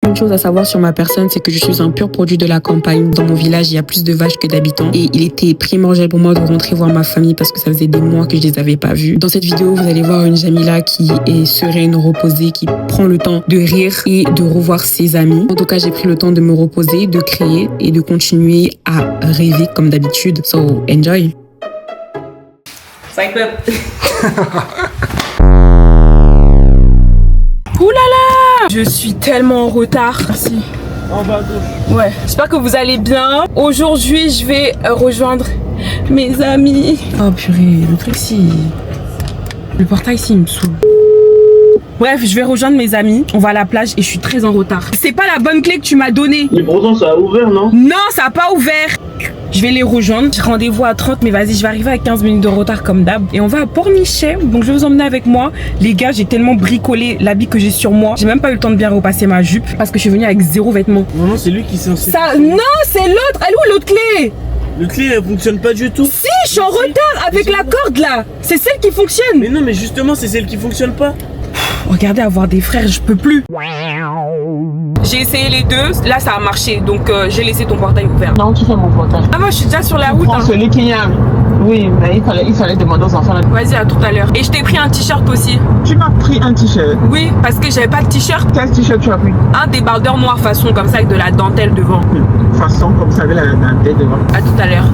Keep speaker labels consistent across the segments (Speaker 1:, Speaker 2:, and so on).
Speaker 1: Une chose à savoir sur ma personne, c'est que je suis un pur produit de la campagne. Dans mon village, il y a plus de vaches que d'habitants. Et il était primordial pour moi de rentrer voir ma famille parce que ça faisait des mois que je les avais pas vus. Dans cette vidéo, vous allez voir une Jamila qui est sereine, reposée, qui prend le temps de rire et de revoir ses amis. En tout cas, j'ai pris le temps de me reposer, de créer et de continuer à rêver comme d'habitude. So, enjoy! Psych up! Ouh là là! Je suis tellement en retard. Merci.
Speaker 2: En bas à gauche.
Speaker 1: Ouais, j'espère que vous allez bien. Aujourd'hui, je vais rejoindre mes amis. Oh purée, le truc si... Le portail ici, il me saoule. Bref, je vais rejoindre mes amis. On va à la plage et je suis très en retard. C'est pas la bonne clé que tu m'as donnée.
Speaker 2: Mais pourtant, ça a ouvert, non?
Speaker 1: Non, ça a pas ouvert. Je vais les rejoindre. J'ai rendez-vous à 30, mais vas-y, je vais arriver à 15 minutes de retard comme d'hab. Et on va à Pornichet. Donc, je vais vous emmener avec moi. Les gars, j'ai tellement bricolé l'habit que j'ai sur moi. J'ai même pas eu le temps de bien repasser ma jupe parce que je suis venue avec 0 vêtements.
Speaker 2: Non, c'est lui qui s'est inscrit.
Speaker 1: Ça, non, c'est l'autre. Elle est où l'autre clé?
Speaker 2: Le clé, elle fonctionne pas du tout.
Speaker 1: Si, je suis en retard avec la corde là. C'est celle qui fonctionne.
Speaker 2: Mais non, mais justement, c'est celle qui fonctionne pas.
Speaker 1: Regardez, avoir des frères, je peux plus. J'ai essayé les deux, là ça a marché, donc j'ai laissé ton portail ouvert.
Speaker 3: Non, tu fais mon portail.
Speaker 1: Ah moi je suis déjà sur la route.
Speaker 3: Prends celui qui y a. Oui, mais il fallait demander aux enfants.
Speaker 1: Vas-y, à tout à l'heure. Et je t'ai pris un t-shirt aussi.
Speaker 3: Tu m'as pris un t-shirt.
Speaker 1: Oui, parce que j'avais pas de t-shirt.
Speaker 3: Quel t-shirt tu as pris?
Speaker 1: Un débardeur noir façon comme ça avec de la dentelle devant.
Speaker 3: Façon comme ça avec la dentelle devant.
Speaker 1: À tout à l'heure.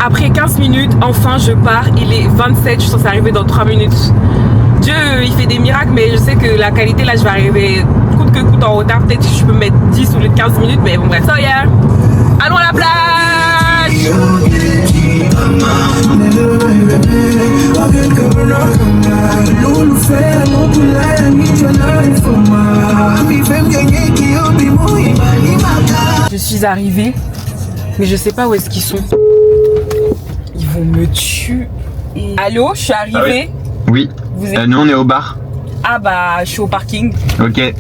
Speaker 1: Après 15 minutes, enfin je pars. Il est 27, je suis censée arriver dans 3 minutes. Dieu, il fait des miracles, mais je sais que la qualité, là, je vais arriver coûte que coûte en retard. Peut-être que je peux mettre 10 ou 15 minutes, mais bon, bref. So, yeah. Allons à la plage! Je suis arrivée, mais je sais pas où est-ce qu'ils sont. Ils vont me tuer. Allô, je suis arrivée.
Speaker 4: Oui. Nous on est au bar.
Speaker 1: Ah bah je suis au parking.
Speaker 4: Ok. Ouais.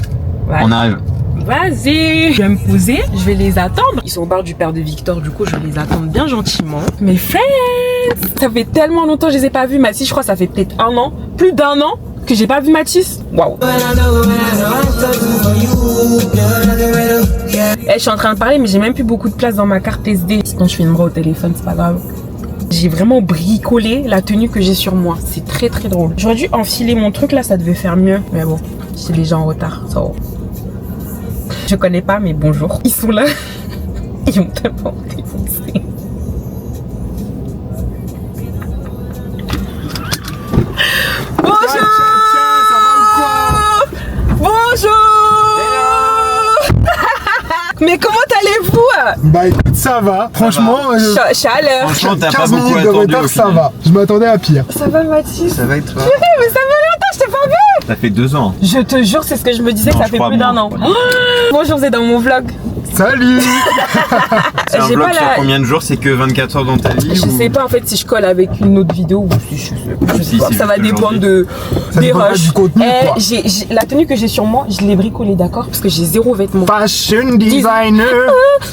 Speaker 4: On arrive.
Speaker 1: Vas-y. Je vais me poser, je vais les attendre. Ils sont au bar du père de Victor, du coup je vais les attendre bien gentiment. Mes friends, ça fait tellement longtemps que je les ai pas vus. Mathis, je crois que ça fait peut-être un an, plus d'un an que j'ai pas vu Mathis. Waouh. Je suis en train de parler mais j'ai même plus beaucoup de place dans ma carte SD. Sinon je filmerai au téléphone, c'est pas grave. J'ai vraiment bricolé la tenue que j'ai sur moi. C'est très très drôle. J'aurais dû enfiler mon truc là, ça devait faire mieux. Mais bon, je suis déjà en retard. So. Je connais pas, mais bonjour. Ils sont là. Ils ont tellement défoncé. Bonjour. Bonjour. Mais comment allez-vous?
Speaker 5: Bah écoute, ça va. Franchement,
Speaker 1: chaleur.
Speaker 4: Franchement, t'as pas
Speaker 5: 15
Speaker 4: beaucoup
Speaker 5: minutes de
Speaker 4: attendu.
Speaker 5: retard, ça va. Je m'attendais à pire.
Speaker 1: Ça va Mathis?
Speaker 4: Ça va et toi?
Speaker 1: Mais ça fait longtemps, je t'ai pas vu.
Speaker 4: Ça fait 2 ans.
Speaker 1: Je te jure, c'est ce que je me disais,
Speaker 4: Non,
Speaker 1: ça
Speaker 4: je
Speaker 1: fait
Speaker 4: crois
Speaker 1: plus d'un an.
Speaker 4: moins.
Speaker 1: Bonjour, c'est dans mon vlog.
Speaker 5: Salut.
Speaker 4: C'est un
Speaker 1: J'ai
Speaker 4: vlog
Speaker 1: pas
Speaker 4: sur
Speaker 1: la-
Speaker 4: combien de jours? C'est que 24 heures dans ta vie?
Speaker 1: Je sais pas en fait si je colle avec une autre vidéo ou si je sais pas.
Speaker 4: Si, c'est
Speaker 1: Ça va
Speaker 4: juste
Speaker 1: dépendre
Speaker 4: aujourd'hui.
Speaker 5: Ça
Speaker 1: des
Speaker 5: dépendra
Speaker 1: rushs.
Speaker 5: du contenu, quoi.
Speaker 1: La tenue que j'ai sur moi, je l'ai bricolée, d'accord? Parce que j'ai 0 vêtements.
Speaker 5: Fashion designer.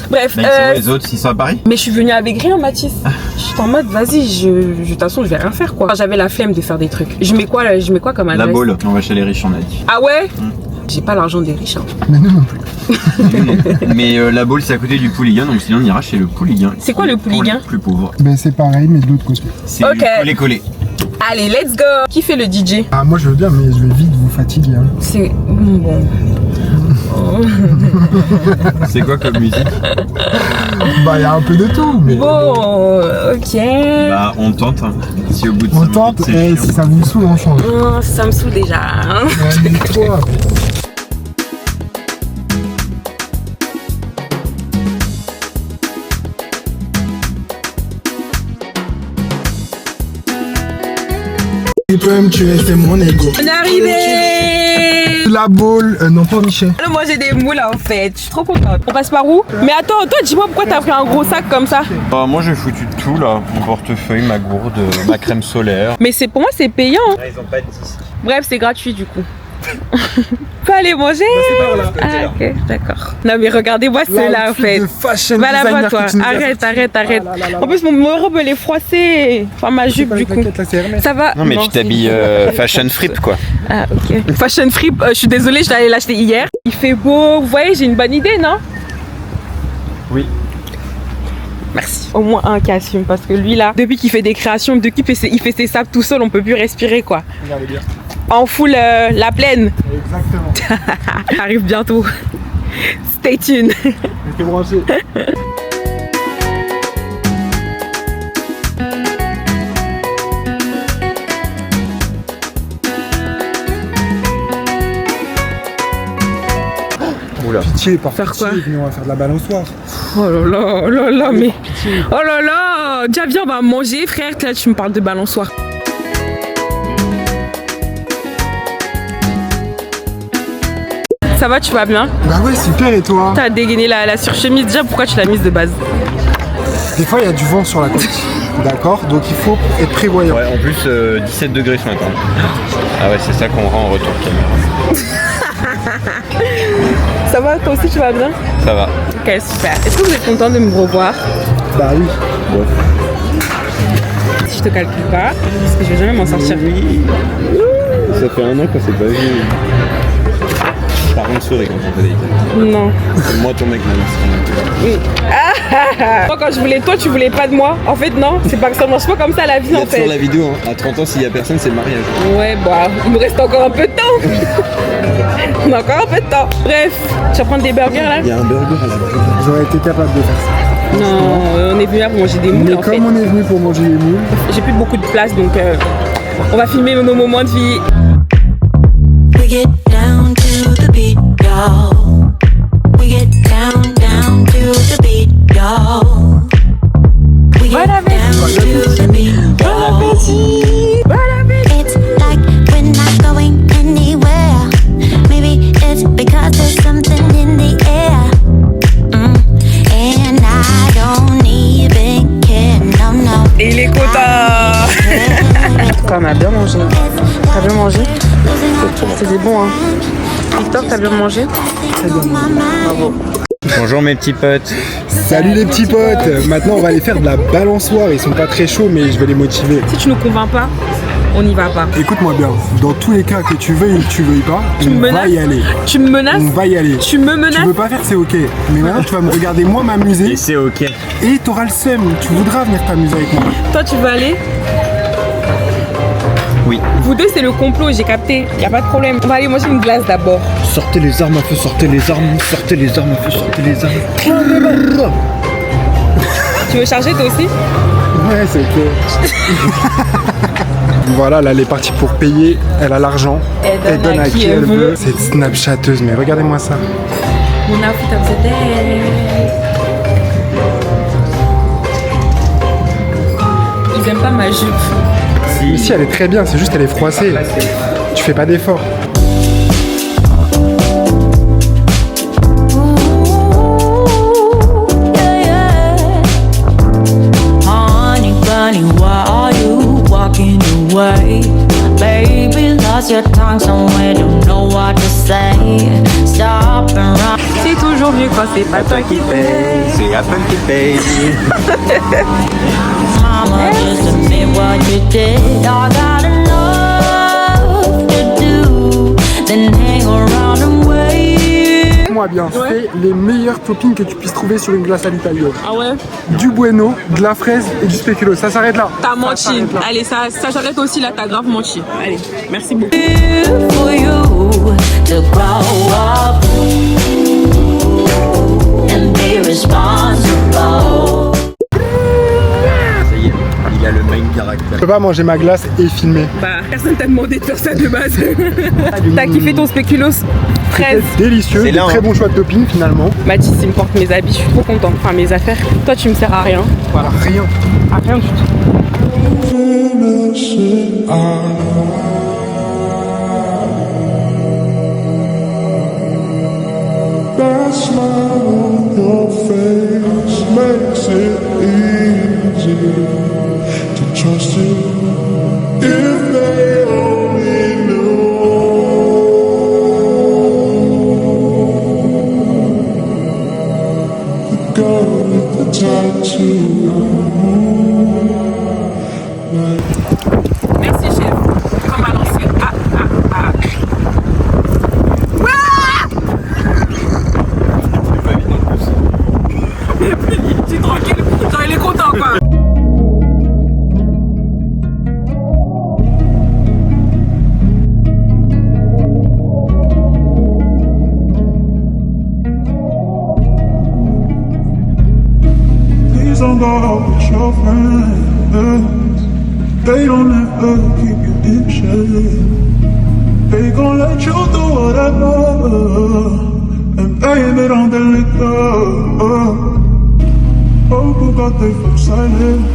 Speaker 1: Bref,
Speaker 4: Mais ils sont les autres, ils sont à Paris?
Speaker 1: mais je suis venue avec rien, Mathis. Je suis en mode, vas-y, de toute façon, je vais rien faire quoi. J'avais la flemme de faire des trucs. Je mets quoi comme adresse?
Speaker 4: La boule. On va chez les riches, on a dit.
Speaker 1: Ah ouais? J'ai pas l'argent des riches. Hein.
Speaker 5: Mais nous non plus.
Speaker 4: Mais la boule, c'est à côté du Pouliguen, donc sinon on ira chez le Pouliguen.
Speaker 1: C'est quoi le Pouliguen?
Speaker 4: Plus pauvre.
Speaker 5: Ben c'est pareil, mais de l'autre côté.
Speaker 4: C'est
Speaker 1: Ok.
Speaker 4: le collé.
Speaker 1: Allez, let's go. Qui fait le DJ?
Speaker 5: Ah moi je veux bien, mais je vais vite vous fatiguer. Hein.
Speaker 1: C'est bon.
Speaker 4: C'est quoi comme musique?
Speaker 5: Bah y a un peu de tout, mais
Speaker 1: Bon, ok.
Speaker 4: Bah on tente. Hein. Si au bout de 5
Speaker 5: on
Speaker 4: minutes,
Speaker 5: tente.
Speaker 4: c'est
Speaker 5: Et
Speaker 4: chiant.
Speaker 5: si ça vous saoule, on change.
Speaker 1: Ça me saoule déjà. Hein.
Speaker 5: Ouais, mais toi. Tu peux me tuer, c'est mon ego.
Speaker 1: On est arrivé.
Speaker 5: La boule, non pas Michel.
Speaker 1: Moi j'ai des moules en fait, je suis trop contente. On passe par où? Mais attends, toi dis-moi pourquoi t'as pris un gros sac comme ça?
Speaker 4: Bah, moi j'ai foutu de tout là. Mon portefeuille, ma gourde, ma crème solaire.
Speaker 1: Mais c'est pour moi c'est payant. Hein.
Speaker 4: Ils ont pas de disque.
Speaker 1: Bref, c'est gratuit du coup. Faut aller manger. Ah ok, d'accord. Non mais regardez-moi ceux-là en fait. Va là-bas toi, arrête. En plus mon robe elle est froissée. Enfin ma jupe du coup. Ça va?
Speaker 4: Non mais tu
Speaker 1: c'est-
Speaker 4: t'habilles fashion frip quoi.
Speaker 1: Ah ok. Fashion free, je suis désolée, je l'allais l'acheter hier.
Speaker 6: Il fait beau. Vous voyez, j'ai une bonne idée, non?
Speaker 4: Oui.
Speaker 6: Merci. Au moins un qui assume parce que lui là, depuis qu'il fait des créations, depuis qu'il fait ses sables tout seul, on peut plus respirer quoi.
Speaker 5: Regardez bien.
Speaker 6: En full la plaine.
Speaker 5: Exactement.
Speaker 6: Arrive bientôt. Stay tuned.
Speaker 5: Restez branchés.
Speaker 4: Oula.
Speaker 5: Pitié, par
Speaker 6: Faire
Speaker 5: pitié,
Speaker 6: quoi?
Speaker 5: venez, on va faire de la balançoire.
Speaker 6: Oh là là, oh là là, mais... Oh là là. Déjà viens, on va manger frère, là tu me parles de balançoire. Ça va, tu vas bien?
Speaker 5: Bah ouais, super, et toi?
Speaker 6: T'as dégainé la surchemise, déjà pourquoi tu l'as mise de base?
Speaker 5: Des fois, il y a du vent sur la côte. D'accord? Donc il faut être prévoyant.
Speaker 4: Ouais, en plus 17 degrés ce matin. Ah ouais, c'est ça qu'on rend en retour caméra.
Speaker 6: Ça va, toi aussi tu vas bien?
Speaker 4: Ça va.
Speaker 6: Ok, super. Est-ce que vous êtes content de me revoir?
Speaker 5: Bah oui.
Speaker 6: Si je te calcule pas, parce que je vais jamais m'en sortir.
Speaker 4: Oui. Ça fait un an qu'on s'est pas vu. Par contre, souris quand on fait des
Speaker 6: Non.
Speaker 4: C'est moi ton mec maintenant.
Speaker 6: Moi quand je voulais toi, tu voulais pas de moi. En fait non, c'est pas que ça marche pas comme ça la vie en fait.
Speaker 4: Sur la vidéo, hein. À 30 ans, s'il y a personne, c'est le mariage.
Speaker 6: Ouais, bah, il me reste encore un peu de temps. On a encore un peu de temps. Bref, tu vas prendre des burgers là?
Speaker 4: Il y a un burger à la base.
Speaker 5: J'aurais été capable de faire ça.
Speaker 6: Non, on est venu là pour manger des moules
Speaker 5: Mais
Speaker 6: en fait.
Speaker 5: comme on est venu pour manger les moules,
Speaker 6: J'ai plus beaucoup de place donc on va filmer nos moments de vie.
Speaker 7: We get down to the beat, y'all. We get down to the beat, y'all. We get down to the beat, y'all. It's like we're not going anywhere. Maybe it's because there's something in the air. And I don't even care, no.
Speaker 6: Et il est content. On a bien mangé. T'as bien mangé? C'était bon hein. Victor, t'as bien mangé? Bravo.
Speaker 4: Bonjour mes petits potes.
Speaker 5: salut les petits potes. Maintenant, on va aller faire de la balançoire. Ils sont pas très chauds, mais je vais les motiver.
Speaker 6: Si tu nous convaincs pas, on n'y va pas.
Speaker 5: Écoute-moi bien. Dans tous les cas que tu veuilles ou que tu veuilles pas,
Speaker 6: Tu me
Speaker 5: on va
Speaker 6: menaces?
Speaker 5: y aller.
Speaker 6: Tu me menaces?
Speaker 5: On va y aller.
Speaker 6: Tu me menaces?
Speaker 5: Tu veux pas faire, c'est ok. Mais maintenant, tu vas me regarder moi m'amuser.
Speaker 4: Et c'est ok.
Speaker 5: Et t'auras le seum. Tu voudras venir t'amuser avec moi.
Speaker 6: Toi, tu veux aller?
Speaker 4: Oui.
Speaker 6: Vous deux, c'est le complot, j'ai capté. Y a pas de problème. On va aller manger une glace d'abord.
Speaker 4: Sortez les armes à feu, sortez les armes, sortez les armes à feu, sortez les armes.
Speaker 6: Tu veux charger toi aussi?
Speaker 5: Ouais, c'est ok. Voilà, là, elle est partie pour payer. Elle a l'argent.
Speaker 6: Elle donne à qui elle veut.
Speaker 5: Cette snapchatteuse, mais regardez-moi ça.
Speaker 6: On a foutu un peu d'elle. Ils aiment pas ma jupe.
Speaker 5: Mais si, elle est très bien, c'est juste elle est froissée. Tu fais pas d'effort.
Speaker 7: Honey bunny, why are you walking away? Baby, lost your tongue somewhere, don't know what to say. Stop and run.
Speaker 6: C'est toujours mieux quand c'est pas toi qui paye.
Speaker 4: C'est Apple qui paye.
Speaker 7: Mama, just admit what you did. I got enough to do. Then hang around and wait.
Speaker 5: Moi bien, fais les meilleurs toppings que tu puisses trouver sur une glace à l'italienne.
Speaker 6: Ah ouais?
Speaker 5: Du bueno, de la fraise et du spéculoos. Ça s'arrête là.
Speaker 6: T'as
Speaker 5: Ça
Speaker 6: menti.
Speaker 5: s'arrête là.
Speaker 6: Allez, ça j'arrête aussi là, t'as grave menti. Allez, merci beaucoup.
Speaker 7: For you to grow up and be responsible.
Speaker 4: Ça y est, il a le main caractère.
Speaker 5: Je peux pas manger ma glace et filmer.
Speaker 6: Bah, personne t'a demandé de faire ça de base. T'as kiffé ton spéculoos? Fraise.
Speaker 5: Délicieux,
Speaker 4: C'est
Speaker 5: des
Speaker 4: là,
Speaker 5: très
Speaker 4: hein.
Speaker 5: bons choix de topping finalement.
Speaker 6: Mathis, il me porte mes habits, je suis trop contente. Enfin, mes affaires. Toi, tu me sers à rien.
Speaker 5: Voilà, rien.
Speaker 6: À rien du tout.
Speaker 8: That smile on your face makes it easy to trust you. If they only knew the girl with the tattoo.
Speaker 6: Merci, chef. Comme à l'ancienne.
Speaker 8: go out with your friends. They don't ever keep you in check. They gon' let you do whatever and blame it on the liquor. Oh, who got they from silence?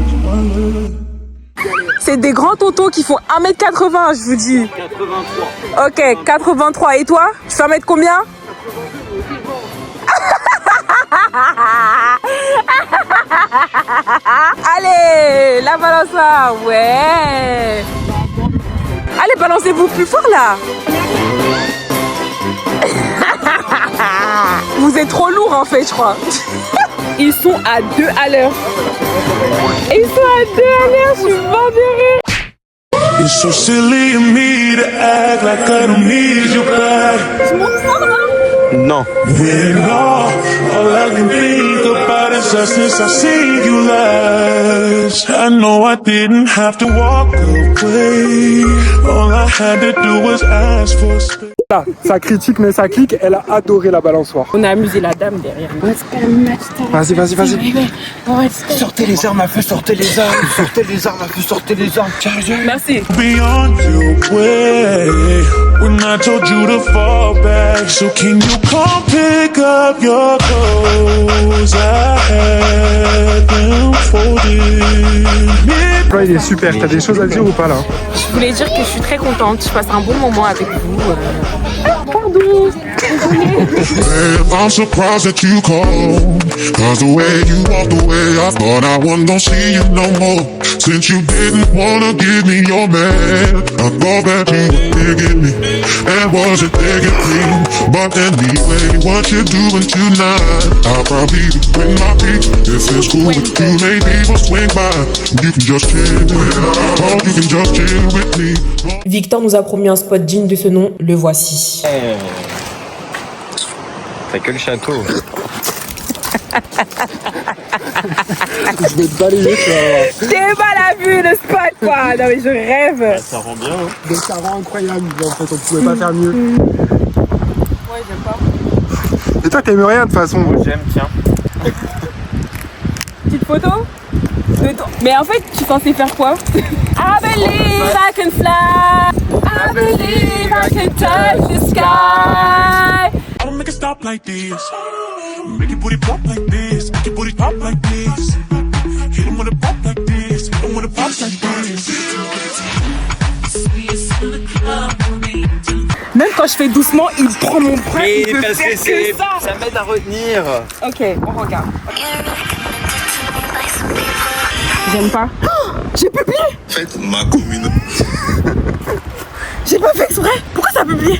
Speaker 6: C'est des grands tontons qui font 1m80, je vous dis.
Speaker 2: 83.
Speaker 6: Ok, 83. Et toi? Tu fais 1m combien? Allez, la balançoire, ouais. Allez, balancez-vous plus fort là. Vous êtes trop lourd en fait, je crois. Ils sont à 2 à l'heure. Ils sont à 2 à l'heure, je suis mort de rire.
Speaker 8: It's so silly of me to act like I don't need you back.
Speaker 4: Non.
Speaker 8: When all I can think about is us since I seen you last. I know I didn't have to walk away. All I had to do was ask for space.
Speaker 5: Là, ça critique mais ça clique, elle a adoré la balançoire.
Speaker 6: On a amusé la dame derrière.
Speaker 5: Vas-y, vas-y, vas-y.
Speaker 2: Sortez les armes à feu, sortez les armes. Sortez les armes à feu, sortez les armes.
Speaker 6: Merci.
Speaker 8: Be on your way when I told you to fall back. So can you come pick up your clothes? I had them folded.
Speaker 5: Là, il est super. T'as des choses à dire ou pas là?
Speaker 6: Je voulais dire que je suis très contente. Je passe un bon moment avec vous. Pardon.
Speaker 8: Babe, I'm surprised that you called. Cause the way you walked away, I thought I wasn't gonna see you no more. Since you didn't wanna give me your man, I thought that you were digging me and wasn't digging me. But anyway, what you doing tonight? I'll probably be with my feet. If it's cool with you, maybe we'll swing by. You can just chill, oh, you can just chill with me.
Speaker 1: Victor nous a promis un spot digne de ce nom, le voici.
Speaker 4: T'as que le château.
Speaker 5: Je vais te balayer, tu vas voir.
Speaker 6: T'es mal à vue le spot quoi. Non mais je rêve.
Speaker 4: Ça rend bien, hein.
Speaker 5: Donc ça rend incroyable, en fait, on pouvait pas faire mieux.
Speaker 6: Ouais, j'aime pas.
Speaker 5: Et toi, t'aimes rien de toute façon.
Speaker 4: Moi j'aime, tiens.
Speaker 6: Petite photo de toi. Mais en fait, tu es censé faire quoi? I believe I can fly. I believe I can touch the sky.
Speaker 8: I don't make it stop like this. Make your booty pop like this. Make your booty pop like this. Hit him with a pop like this. Hit him with a pop like this.
Speaker 6: Même quand je fais doucement, il prend mon bras.
Speaker 4: Et
Speaker 6: il veut
Speaker 4: parce
Speaker 6: faire
Speaker 4: que c'est,
Speaker 6: que ça.
Speaker 4: ça m'aide à retenir.
Speaker 6: Ok, on regarde. J'aime pas. Oh, j'ai publié.
Speaker 8: Faites ma commune.
Speaker 6: J'ai pas fait exprès. Pourquoi ça a publié?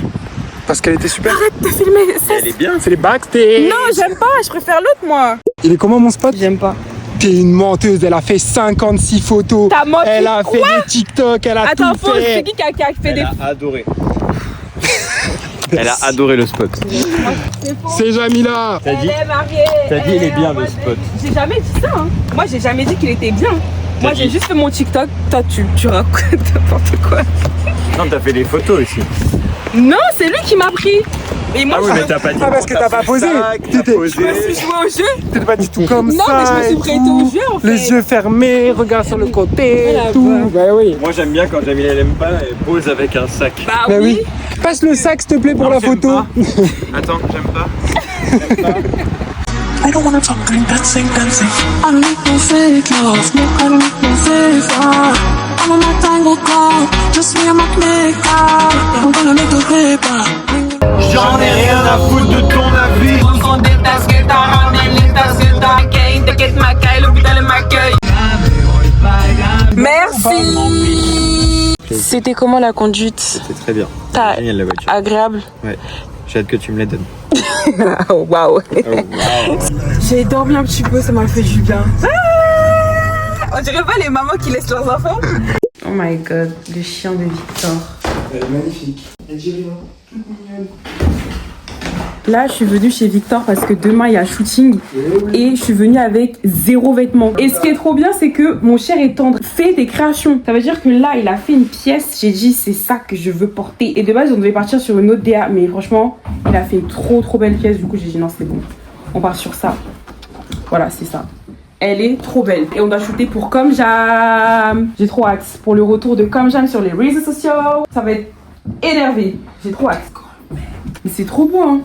Speaker 5: Parce qu'elle était super.
Speaker 6: Arrête de filmer.
Speaker 4: Elle est bien.
Speaker 5: C'est les backstage.
Speaker 6: Non, j'aime pas. Je préfère l'autre moi.
Speaker 5: Il est comment mon spot?
Speaker 6: J'aime pas.
Speaker 5: T'es une menteuse, elle a fait 56 photos.
Speaker 6: T'as menti.
Speaker 5: Elle a fait
Speaker 6: Quoi?
Speaker 5: des TikTok, elle a
Speaker 6: Attends,
Speaker 5: tout
Speaker 6: faut,
Speaker 5: fait.
Speaker 6: c'est qui a fait des.
Speaker 4: Elle a adoré. Elle a adoré le spot.
Speaker 5: C'est Jamila.
Speaker 4: T'as dit,
Speaker 6: Elle est mariée.
Speaker 4: t'as dit il est bien le spot.
Speaker 6: J'ai jamais dit ça. Hein. Moi, j'ai jamais dit qu'il était bien. Moi, j'ai juste fait mon TikTok. Toi, tu racontes n'importe quoi.
Speaker 4: Non, t'as fait des photos aussi.
Speaker 6: Non, c'est lui qui m'a pris. Et moi,
Speaker 4: Ah oui, mais t'as pas dit.
Speaker 5: Ah, parce que t'as pas posé.
Speaker 4: T'étais
Speaker 6: je me suis joué au jeu.
Speaker 5: T'étais pas du tout comme
Speaker 6: Non,
Speaker 5: ça.
Speaker 6: mais je me suis
Speaker 5: et
Speaker 6: prêtée
Speaker 5: tout.
Speaker 6: au jeu, en fait.
Speaker 5: Les yeux fermés, regard sur le côté,
Speaker 6: Voilà,
Speaker 5: tout. Bah oui.
Speaker 4: Moi j'aime bien quand Jamila elle aime pas, elle pose avec un sac.
Speaker 6: Bah
Speaker 5: Bah
Speaker 6: oui.
Speaker 5: oui. Passe le sac, s'il te plaît, pour
Speaker 4: Non,
Speaker 5: la
Speaker 4: j'aime
Speaker 5: photo.
Speaker 4: pas. Attends, j'aime pas.
Speaker 8: I don't wanna talk, dancing, dancing. I don't need no fake love, no, I don't need no favor. I'm on my tango call, just me and my nigga. I'm gonna make the paper.
Speaker 2: J'en ai rien à foutre de ton avis.
Speaker 6: Merci. C'était comment la conduite?
Speaker 4: C'est très bien.
Speaker 6: T'as
Speaker 4: Génial la voiture.
Speaker 6: agréable.
Speaker 4: Ouais. J'ai hâte que tu me la donnes.
Speaker 6: Oh waouh.
Speaker 4: Oh, wow.
Speaker 6: J'ai dormi un petit peu, ça m'a fait du bien. On dirait pas les mamans qui laissent leurs enfants. Oh my god, le chien de Victor.
Speaker 5: Elle est magnifique. Elle dit rien. Toute mignonne.
Speaker 1: Là, je suis venue chez Victor parce que demain, il y a shooting et je suis venue avec 0 vêtements. Et ce qui est trop bien, c'est que mon cher et tendre fait des créations. Ça veut dire que là, il a fait une pièce. J'ai dit, c'est ça que je veux porter. Et de base, on devait partir sur une autre DA. Mais franchement, il a fait une trop belle pièce. Du coup, j'ai dit, non, c'est bon. On part sur ça. Voilà, c'est ça.
Speaker 6: Elle est trop belle. Et on doit shooter pour Comme Jam. J'ai trop hâte. Pour le retour de Comme Jam sur les réseaux sociaux. Ça va être énervé. J'ai trop hâte. Mais c'est trop beau, hein.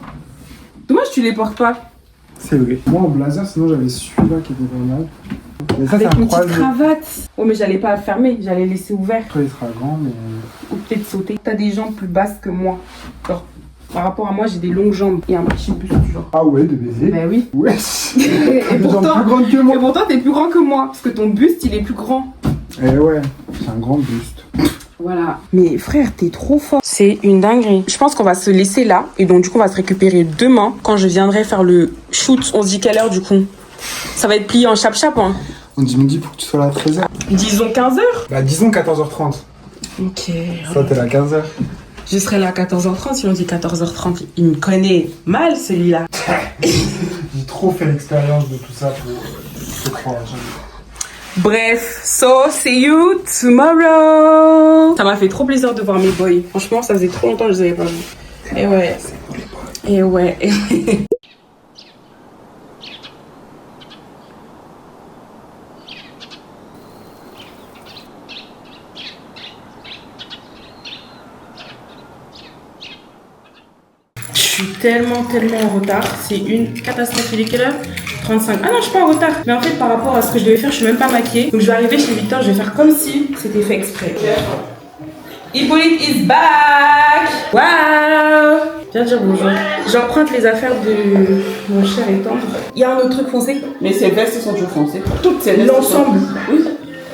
Speaker 6: Dommage que tu les portes pas.
Speaker 5: C'est vrai. Moi en blazer, sinon j'avais celui-là qui était pas mal. Mais ça,
Speaker 6: Avec
Speaker 5: c'est
Speaker 6: une
Speaker 5: un
Speaker 6: petite
Speaker 5: croisé.
Speaker 6: cravate. Oh, mais j'allais pas fermer. J'allais laisser ouvert.
Speaker 5: Après, il sera grand, mais.
Speaker 6: Ou peut-être sauter. T'as des jambes plus basses que moi. Genre, par rapport à moi, j'ai des longues jambes et un petit buste, genre.
Speaker 5: Ah ouais, de baiser.
Speaker 6: Ben oui.
Speaker 5: Wesh.
Speaker 6: Et
Speaker 5: Des jambes
Speaker 6: pourtant,
Speaker 5: plus grandes que moi.
Speaker 6: et pourtant, t'es plus grand que moi. Parce que ton buste, il est plus grand.
Speaker 5: Eh ouais, c'est un grand buste.
Speaker 6: Voilà. Mais frère, t'es trop fort. C'est une dinguerie. Je pense qu'on va se laisser là. Et donc, du coup, on va se récupérer demain quand je viendrai faire le shoot. On se dit quelle heure, du coup? Ça va être plié en chap-chap, hein.
Speaker 5: On dit midi pour que tu sois là à 13h.
Speaker 6: Disons 15h.
Speaker 5: Bah, disons 14h30.
Speaker 6: Ok.
Speaker 5: Toi, t'es là à 15h.
Speaker 6: Je serai là à 14h30. Si on dit 14h30, il me connaît mal, celui-là.
Speaker 5: J'ai trop fait l'expérience de tout ça pour te croire.
Speaker 6: Bref, so see you tomorrow. Ça m'a fait trop plaisir de voir mes boys. Franchement, ça faisait trop longtemps que je les avais pas vus. Et ouais. Et ouais. Et ouais. Je suis tellement en retard. C'est une catastrophe. Il est quelle heure? 35. Ah non, je suis pas en retard. Mais en fait, par rapport à ce que je devais faire, je suis même pas maquillée. Donc je vais arriver chez Victor, je vais faire comme si c'était fait exprès. Hippolyte is back! Waouh! Viens dire bonjour. J'emprunte les affaires de mon cher et tendre. Il y a un autre truc foncé.
Speaker 3: Mais ces vestes sont toujours foncées. Toutes ces vestes.
Speaker 6: L'ensemble.
Speaker 3: Oui.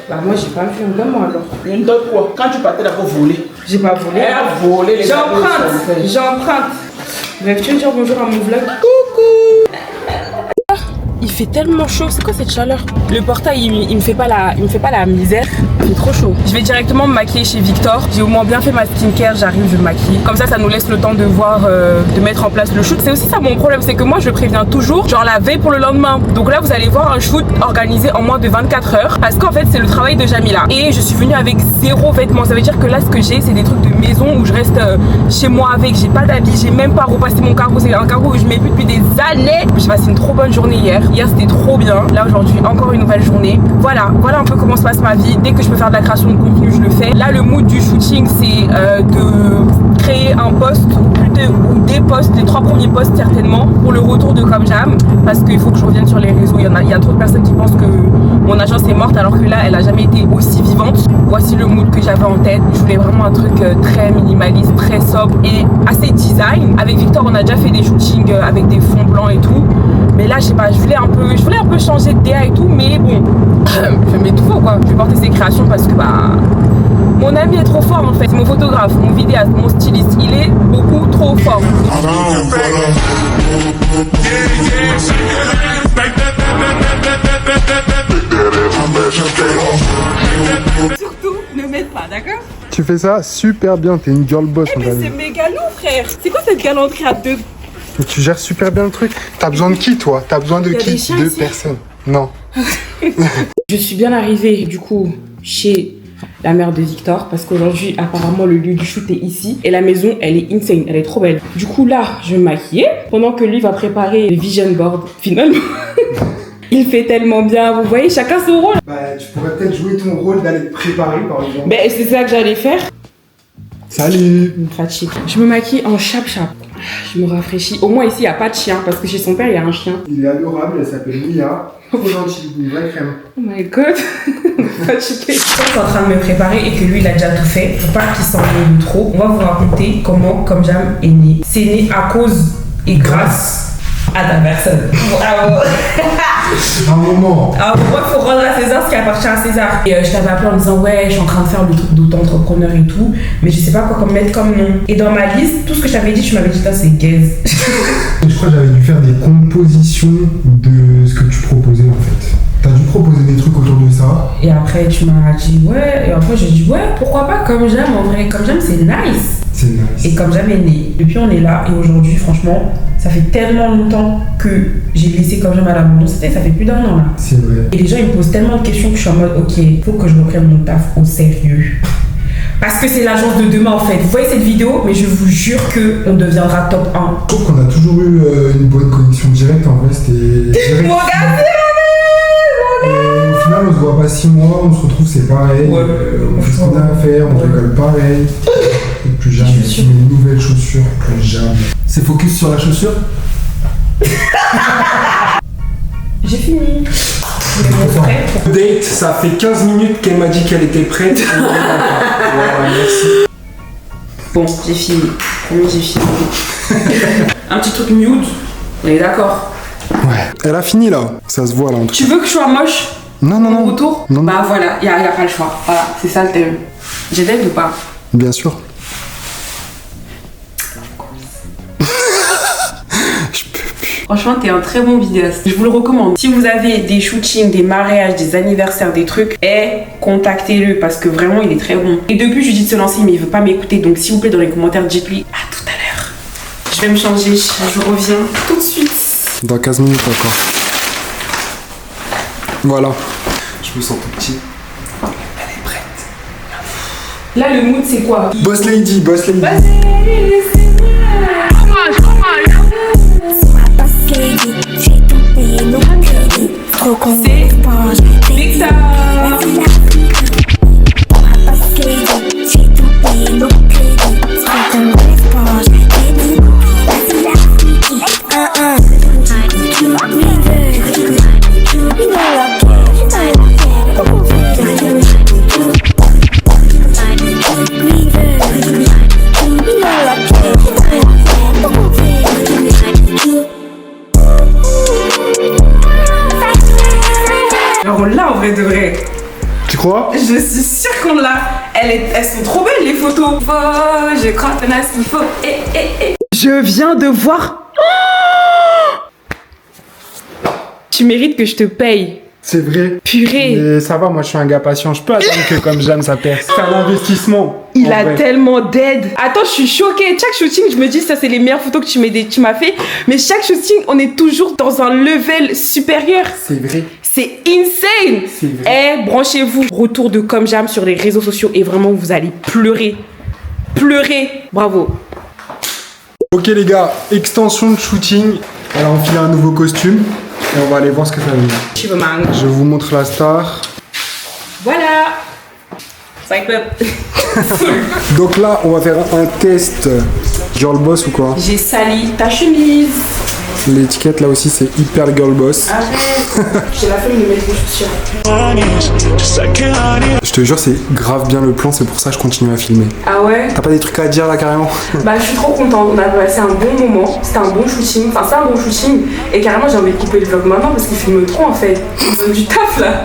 Speaker 6: Bah moi j'ai pas vu, donne-moi alors.
Speaker 3: Une d'autre quoi? Quand tu partais là pour voler.
Speaker 6: J'ai pas volé.
Speaker 3: Elle a volé les
Speaker 6: J'emprunte. Bref, tu veux dire bonjour à mon vlog? Coucou! Il fait tellement chaud, c'est quoi cette chaleur? Le portail il me fait pas la misère, il fait trop chaud. Je vais directement me maquiller chez Victor. J'ai au moins bien fait ma skincare, j'arrive, je me maquille. Comme ça nous laisse le temps de voir, de mettre en place le shoot. C'est aussi ça mon problème, c'est que moi je préviens toujours, genre la veille pour le lendemain. Donc là vous allez voir un shoot organisé en moins de 24 heures. Parce qu'en fait c'est le travail de Jamila. Et je suis venue avec 0 vêtements. Ça veut dire que là ce que j'ai c'est des trucs de maison où je reste chez moi avec. J'ai pas d'habits, j'ai même pas repassé mon cargo. C'est un cargo où je mets plus depuis des années. J'ai passé une trop bonne journée hier. Hier c'était trop bien. Là aujourd'hui encore une nouvelle journée. Voilà un peu comment se passe ma vie. Dès que je peux faire de la création de contenu, je le fais. Là le mood du shooting c'est de créer un post ou des posts, les 3 premiers posts certainement pour le retour de Comme Jam, parce qu'il faut que je revienne sur les réseaux. Il y a trop de personnes qui pensent que mon agence est morte alors que là elle a jamais été aussi vivante. Voici le mood que j'avais en tête. Je voulais vraiment un truc très minimaliste, très sobre et assez design. Avec Victor on a déjà fait des shootings avec des fonds blancs et tout, mais là je sais pas, je voulais un peu changer de DA et tout, mais bon je mets tout faux quoi. Je vais porter ses créations parce que bah mon ami est trop fort en fait, mon photographe, mon vidéaste, mon styliste, il est beaucoup trop fort. Surtout, ne m'aide pas, d'accord?
Speaker 5: Tu fais ça super bien, t'es une girl boss.
Speaker 6: Mais c'est méga lourd frère. C'est quoi cette galanterie à deux?
Speaker 5: Mais tu gères super bien le truc. T'as besoin de qui toi? T'as besoin de
Speaker 6: Y a
Speaker 5: qui?
Speaker 6: des chiens
Speaker 5: 2
Speaker 6: ici
Speaker 5: personnes. Non.
Speaker 6: Je suis bien arrivée du coup chez la mère de Victor parce qu'aujourd'hui apparemment le lieu du shoot est ici et la maison elle est insane, elle est trop belle. Du coup là je vais me maquiller pendant que lui va préparer le vision board. Finalement il fait tellement bien, vous voyez chacun son rôle.
Speaker 5: Bah tu pourrais peut-être jouer ton rôle d'aller te préparer par exemple.
Speaker 6: Ben c'est ça que j'allais faire.
Speaker 5: Salut.
Speaker 6: Une fatigue. Je me maquille en chap-chap. Je me rafraîchis. Au moins ici il n'y a pas de chien parce que chez son père il y a un chien.
Speaker 5: Il est adorable, elle s'appelle Mia. Trop gentil, une vraie crème.
Speaker 6: Oh my god. Fatiguée. Je suis en train de me préparer et que lui il a déjà tout fait pour pas qu'il s'ennuie trop. On va vous raconter comment Comme Jam est né. C'est né à cause et grâce à ta personne. Bravo.
Speaker 5: Un moment.
Speaker 6: Alors moi il faut rendre à César ce qui appartient à César. Et je t'avais appelé en me disant ouais je suis en train de faire le truc d'auto-entrepreneur et tout, mais je sais pas quoi mettre comme nom. Et dans ma liste, tout ce que je t'avais dit, tu m'avais dit ça c'est gaze.
Speaker 5: Je crois que j'avais dû faire des compositions de ce que tu proposais en fait. T'as dû proposer des trucs autour de ça.
Speaker 6: Et après tu m'as dit ouais, et après j'ai dit ouais pourquoi pas Comme Jam en vrai, Comme Jam c'est nice.
Speaker 5: C'est nice.
Speaker 6: Et Comme Jam est né. Depuis on est là et aujourd'hui franchement ça fait tellement longtemps que j'ai laissé Comme Jam à l'abandon. Ça fait plus d'1 an là.
Speaker 5: C'est vrai.
Speaker 6: Et les gens ils me posent tellement de questions que je suis en mode ok, faut que je reprenne mon taf au sérieux. Parce que c'est l'agence de demain en fait. Vous voyez cette vidéo, mais je vous jure qu'on deviendra top 1.
Speaker 5: Je trouve qu'on a toujours eu une bonne connexion directe en vrai, c'était direct.
Speaker 6: Mon gars, c'est la
Speaker 5: final, on se voit pas 6 mois, on se retrouve, c'est pareil.
Speaker 6: Ouais.
Speaker 5: On fait ce qu'on a à faire, on rigole pareil. Et plus jamais. Tu mets une nouvelle chaussure, plus jamais. C'est focus sur la chaussure?
Speaker 6: J'ai fini.
Speaker 5: Date, ça fait 15 minutes qu'elle m'a dit qu'elle était prête. Voilà, merci.
Speaker 6: Bon, j'ai fini. Oui, j'ai fini. Un petit truc nude. On est d'accord.
Speaker 5: Ouais. Elle a fini là, ça se voit là en tout cas.
Speaker 6: Tu veux que je sois moche?
Speaker 5: Non, non, non.
Speaker 6: Autour?
Speaker 5: Non.
Speaker 6: Bah voilà, y a pas le choix. Voilà, c'est ça le thème. J'ai d'aide ou pas?
Speaker 5: Bien sûr. Je peux plus.
Speaker 6: Franchement, t'es un très bon vidéaste. Je vous le recommande. Si vous avez des shootings, des mariages, des anniversaires, des trucs, contactez-le parce que vraiment, il est très bon. Et depuis, je lui dis de se lancer, mais il veut pas m'écouter. Donc, s'il vous plaît, dans les commentaires, dites-lui à tout à l'heure. Je vais me changer. Je reviens tout de suite.
Speaker 5: Dans 15 minutes encore. Voilà. Je me sens tout petit.
Speaker 6: Elle est prête. Là, le mood, c'est quoi?
Speaker 5: Boss Lady, Boss Lady.
Speaker 6: C'est Victor. Alors là, en vrai de vrai.
Speaker 5: Tu crois?
Speaker 6: Je suis sûre qu'on l'a. Elles sont trop belles les photos. Oh, je crois qu'on a ce qu'il faut. Je viens de voir. Oh, tu mérites que je te paye.
Speaker 5: C'est vrai.
Speaker 6: Purée.
Speaker 5: Mais ça va, moi je suis un gars patient. Je peux attendre que comme j'aime ça perce. C'est un investissement.
Speaker 6: Il a tellement d'aide. Attends, je suis choquée. Chaque shooting, je me dis, ça c'est les meilleures photos que tu m'as fait. Mais chaque shooting, on est toujours dans un level supérieur.
Speaker 5: C'est vrai.
Speaker 6: C'est insane.
Speaker 5: C'est vrai.
Speaker 6: Branchez-vous. Retour de Comme J'aime sur les réseaux sociaux et vraiment, vous allez pleurer. Pleurer. Bravo.
Speaker 5: Ok les gars, extension de shooting. Elle a enfilé un nouveau costume. Et on va aller voir ce que ça veut dire.
Speaker 6: Tu veux mangue.
Speaker 5: Je vous montre la star.
Speaker 6: Voilà. Psych up.
Speaker 5: Donc là, on va faire un test girl boss ou quoi?
Speaker 6: J'ai sali ta chemise.
Speaker 5: L'étiquette là aussi, c'est hyper girl boss.
Speaker 6: Arrête. J'ai la flemme de mettre des chaussures.
Speaker 5: Je te jure, c'est grave bien le plan, c'est pour ça que je continue à filmer.
Speaker 6: Ah ouais?
Speaker 5: T'as pas des trucs à dire là carrément?
Speaker 6: Bah je suis trop contente, on a passé un bon moment, c'était un bon shooting, enfin c'est un bon shooting et carrément j'ai envie de couper le vlog maintenant parce qu'il filme trop en fait, il me donne du taf là.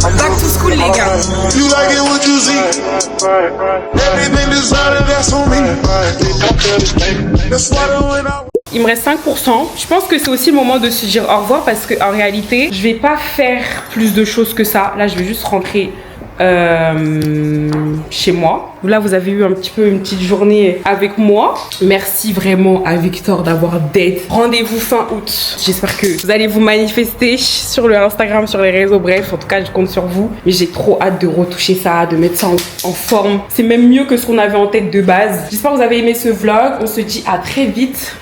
Speaker 6: Back to school les gars.
Speaker 8: You like it what you see. Everything decided that's on me. That's why when I
Speaker 6: Il me reste 5%. Je pense que c'est aussi le moment de se dire au revoir parce qu'en réalité, je vais pas faire plus de choses que ça. Là, je vais juste rentrer chez moi. Là, vous avez eu un petit peu une petite journée avec moi. Merci vraiment à Victor d'avoir d'aide. Rendez-vous fin août. J'espère que vous allez vous manifester sur le Instagram, sur les réseaux. Bref, en tout cas, je compte sur vous. Mais j'ai trop hâte de retoucher ça, de mettre ça en forme. C'est même mieux que ce qu'on avait en tête de base. J'espère que vous avez aimé ce vlog. On se dit à très vite.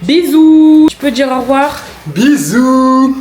Speaker 6: Bisous. Tu peux dire au revoir?
Speaker 5: Bisous.